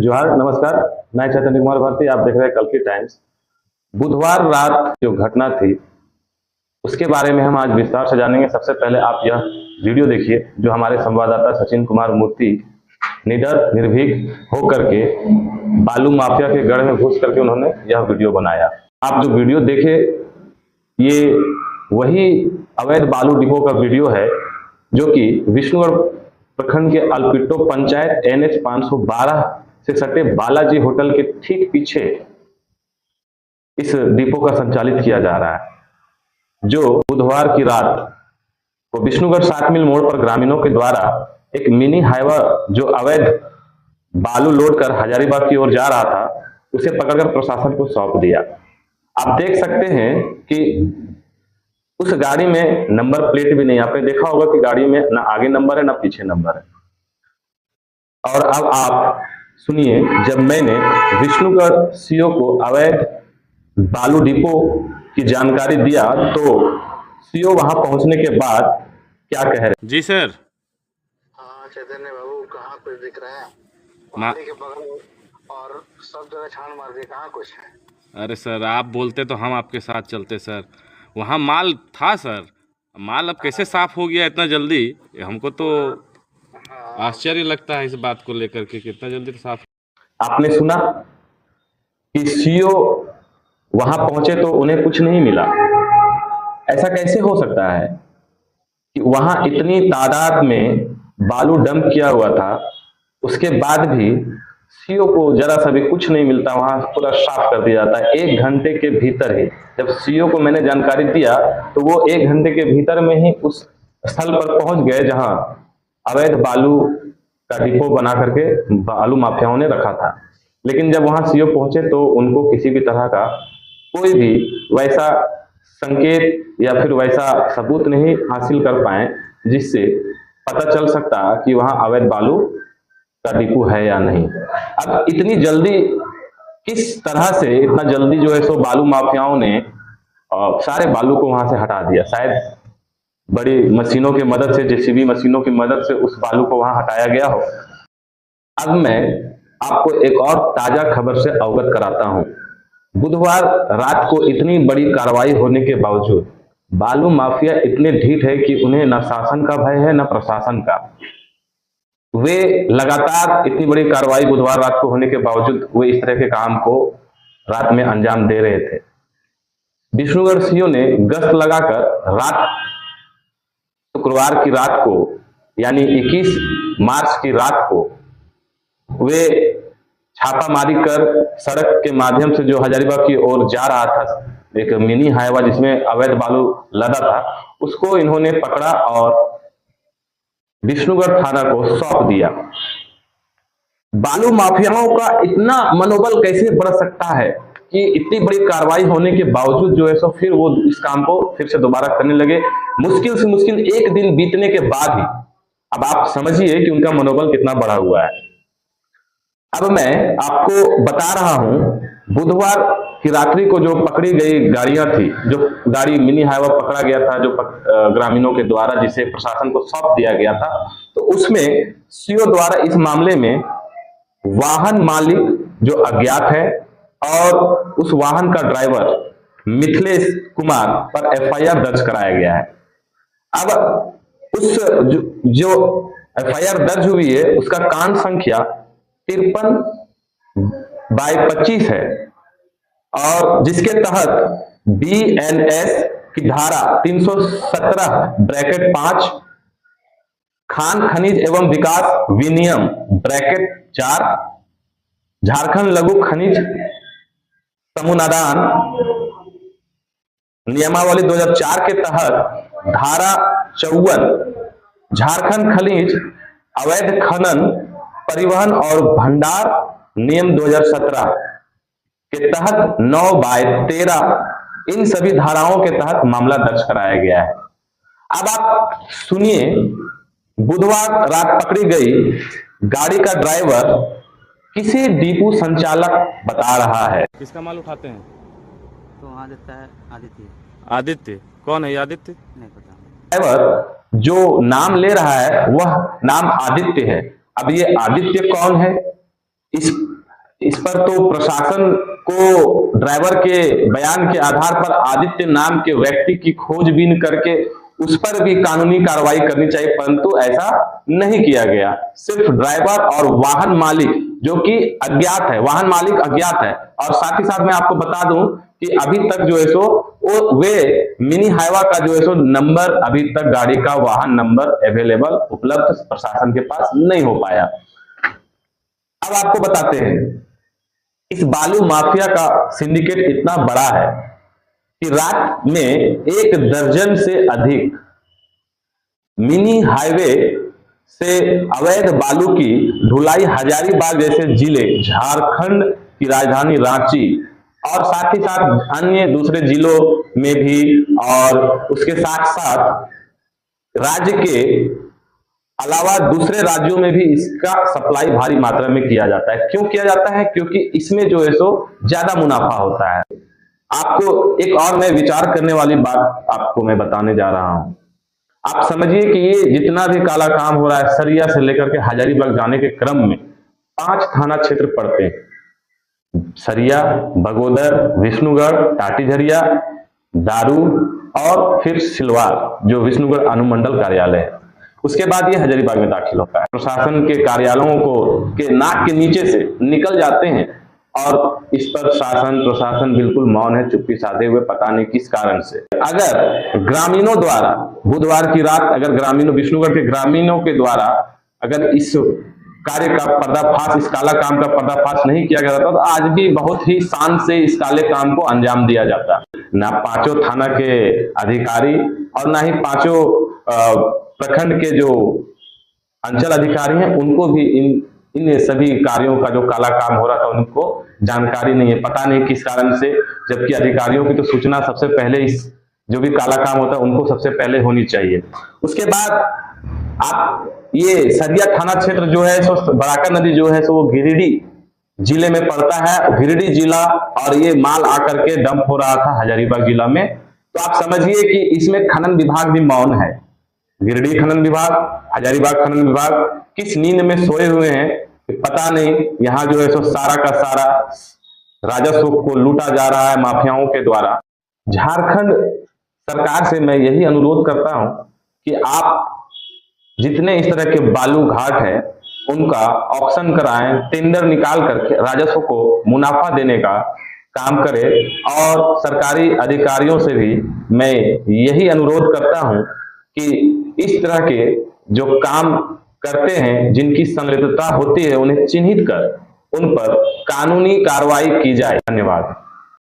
जोहार, नमस्कार। मैं चैतन्य कुमार भारती, आप देख रहे हैं कल्कि टाइम्स। बुधवार रात जो घटना थी उसके बारे में हम आज विस्तार से जानेंगे। सबसे पहले आप यह वीडियो देखिए जो हमारे संवाददाता सचिन कुमार मूर्ति निडर निर्भीक होकर के बालू माफिया के गढ़ में घुस करके उन्होंने यह वीडियो बनाया। आप जो वीडियो देखे ये वही अवैध बालू डिपो का वीडियो है जो कि विष्णुगढ़ प्रखंड के अल्पिट्टो पंचायत NH 512 से सटे बालाजी होटल के ठीक पीछे इस डिपो का संचालित किया जा रहा है। जो बुधवार की रात को विष्णुगढ़ सात मिल मोड़ पर ग्रामीणों के द्वारा एक मिनी हाईवा जो अवैध बालू लोड कर हजारीबाग की ओर जा रहा था उसे पकड़कर प्रशासन को सौंप दिया। आप देख सकते हैं कि उस गाड़ी में नंबर प्लेट भी नहीं। आपने देखा होगा कि गाड़ी में ना आगे नंबर है ना पीछे नंबर है। और अब आप सुनिए, जब मैंने विष्णुगढ़ CO को अवैध बालू डिपो की जानकारी दिया तो CO वहां पहुंचने के बाद क्या कह रहे। जी सर। हाँ चैतन्य बाबू, कहाँ कुछ दिख रहा है? पानी के बगल और सब जगह छान मार दी, कहाँ कुछ है? अरे सर, आप बोलते तो हम आपके साथ चलते सर। वहाँ माल था सर। माल अब कैसे साफ हो गया इतना जल्दी, हमको तो आश्चर्य लगता है इस बात को लेकर के कितना जल्दी तो साफ। आपने सुना कि CO वहां पहुंचे तो उन्हें कुछ नहीं मिला। ऐसा कैसे हो सकता है कि वहां इतनी तादाद में बालू डंप किया हुआ था, उसके बाद भी CO को जरा सा भी कुछ नहीं मिलता, वहां पूरा साफ कर दिया जाता है 1 घंटे के भीतर ही। जब CO को मैंने जानकारी दिया तो वो 1 घंटे के भीतर में ही उस स्थल पर पहुंच गए जहां अवैध बालू का डिपो बना करके बालू माफियाओं ने रखा था। लेकिन जब वहां CO पहुंचे तो उनको किसी भी तरह का कोई भी वैसा संकेत या फिर वैसा सबूत नहीं हासिल कर पाए जिससे पता चल सकता कि वहां अवैध बालू का डिपो है या नहीं। अब इतनी जल्दी किस तरह से इतना जल्दी जो है सो बालू माफियाओं ने सारे बालू को वहां से हटा दिया। शायद बड़ी मशीनों की मदद से, JCB मशीनों की मदद से उस बालू को वहां हटाया गया हो। अब मैं आपको एक और ताजा खबर से अवगत कराता हूं। बुधवार रात को इतनी बड़ी कार्रवाई होने के बावजूद बालू माफिया इतने ढीठ है कि उन्हें न शासन का भय है न प्रशासन का। वे लगातार इतनी बड़ी कार्रवाई बुधवार रात को होने के बावजूद वे इस तरह के काम को रात में अंजाम दे रहे थे। विष्णुगढ़ CO ने गश्त लगाकर रात शुक्रवार की रात को यानी 21 मार्च की रात को वे छापामारी कर सड़क के माध्यम से जो हजारीबाग की ओर जा रहा था एक मिनी हाईवा जिसमें अवैध बालू लदा था उसको इन्होंने पकड़ा और विष्णुगढ़ थाना को सौंप दिया। बालू माफियाओं का इतना मनोबल कैसे बढ़ सकता है कि इतनी बड़ी कार्रवाई होने के बावजूद जो है सो फिर वो इस काम को फिर से दोबारा करने लगे। मुश्किल से मुश्किल 1 दिन बीतने के बाद ही अब आप समझिए कि उनका मनोबल कितना बढ़ा हुआ है। अब मैं आपको बता रहा हूं, बुधवार की रात्रि को जो पकड़ी गई गाड़ियां थी, जो गाड़ी मिनी हाईवा पकड़ा गया था जो ग्रामीणों के द्वारा जिसे प्रशासन को सौंप दिया गया था, तो उसमें CO द्वारा इस मामले में वाहन मालिक जो अज्ञात है और उस वाहन का ड्राइवर मिथिलेश कुमार पर FIR दर्ज कराया गया है। अब उस जो FIR दर्ज हुई है उसका कांड संख्या 53/25 है और जिसके तहत BNS की धारा 317(5) खान खनिज एवं विकास विनियम (4) झारखंड लघु खनिज समूहदान नियमावली 2004 के तहत धारा 54 झारखंड खनिज अवैध खनन परिवहन और भंडार नियम 2017 के तहत 9/13 इन सभी धाराओं के तहत मामला दर्ज कराया गया है। अब आप सुनिए, बुधवार रात पकड़ी गई गाड़ी का ड्राइवर किसी डिपो संचालक बता रहा है। किसका माल उठाते हैं? तो वहाँ देता है आदित्य। आदित्य कौन है? आदित्य नहीं पता। ड्राइवर जो नाम ले रहा है वह नाम आदित्य है। अब ये आदित्य कौन है इस पर तो प्रशासन को ड्राइवर के बयान के आधार पर आदित्य नाम के व्यक्ति की खोजबीन करके उस पर भी कानूनी कार्रवाई करनी चाहिए, परंतु ऐसा नहीं किया गया। सिर्फ ड्राइवर और वाहन मालिक जो कि अज्ञात है, वाहन मालिक अज्ञात है। और साथ ही साथ मैं आपको बता दूं कि अभी तक जो है सो वे मिनी हाइवा का जो है सो नंबर, अभी तक गाड़ी का वाहन नंबर अवेलेबल उपलब्ध प्रशासन के पास नहीं हो पाया। अब आपको बताते हैं, इस बालू माफिया का सिंडिकेट इतना बड़ा है कि रात में 1 दर्जन से अधिक मिनी हाईवे से अवैध बालू की ढुलाई हजारीबाग जैसे जिले, झारखंड की राजधानी रांची और साथ ही साथ अन्य दूसरे जिलों में भी, और उसके साथ साथ राज्य के अलावा दूसरे राज्यों में भी इसका सप्लाई भारी मात्रा में किया जाता है। क्यों किया जाता है? क्योंकि इसमें जो है सो ज्यादा मुनाफा होता है। आपको एक और मैं विचार करने वाली बात आपको मैं बताने जा रहा हूं। आप समझिए कि ये जितना भी काला काम हो रहा है, सरिया से लेकर के हजारीबाग जाने के क्रम में 5 थाना क्षेत्र पड़ते हैं: सरिया, बगोदर, विष्णुगढ़, टाटीझरिया, दारू और फिर सिलवार जो विष्णुगढ़ अनुमंडल कार्यालय है। उसके बाद ये हजारीबाग में दाखिल होता है। प्रशासन के कार्यालयों के नाक के नीचे से निकल जाते हैं और इस पर प्रशासन बिल्कुल मौन है, चुप्पी साधे हुए, पता नहीं किस कारण से। अगर ग्रामीणों द्वारा बुधवार की रात अगर विष्णुगढ़ के ग्रामीणों के द्वारा अगर इस कार्य का पर्दाफाश, इस काला काम का पर्दाफाश नहीं किया गया था तो आज भी बहुत ही शान से इस काले काम को अंजाम दिया जाता। ना 5 थाना के अधिकारी और ना ही 5 प्रखंड के जो अंचल अधिकारी हैं उनको भी इन सभी कार्यों का जो काला काम हो रहा था उनको जानकारी नहीं है, पता नहीं किस कारण से, जबकि अधिकारियों की तो सूचना सबसे पहले इस जो भी काला काम होता है उनको सबसे पहले होनी चाहिए। उसके बाद आप ये सरिया थाना क्षेत्र जो है सो बराकर नदी जो है सो वो गिरिडीह जिले में पड़ता है। गिरिडीह जिला, और ये माल आकर के डंप हो रहा था हजारीबाग जिला में। तो आप समझिए कि इसमें खनन विभाग भी मौन है। गिरिडीह खनन विभाग, हजारीबाग खनन विभाग किस नींद में सोए हुए हैं कि पता नहीं। यहाँ जो है सो सारा का सारा राजस्व को लूटा जा रहा है माफियाओं के द्वारा। झारखंड सरकार से मैं यही अनुरोध करता हूं कि आप जितने इस तरह के बालू घाट है उनका ऑक्शन कराएं, टेंडर निकाल करके राजस्व को मुनाफा देने का काम करें। और सरकारी अधिकारियों से भी मैं यही अनुरोध करता हूं कि इस तरह के जो काम करते हैं, जिनकी संलिप्तता होती है, उन्हें चिन्हित कर उन पर कानूनी कार्रवाई की जाए। धन्यवाद।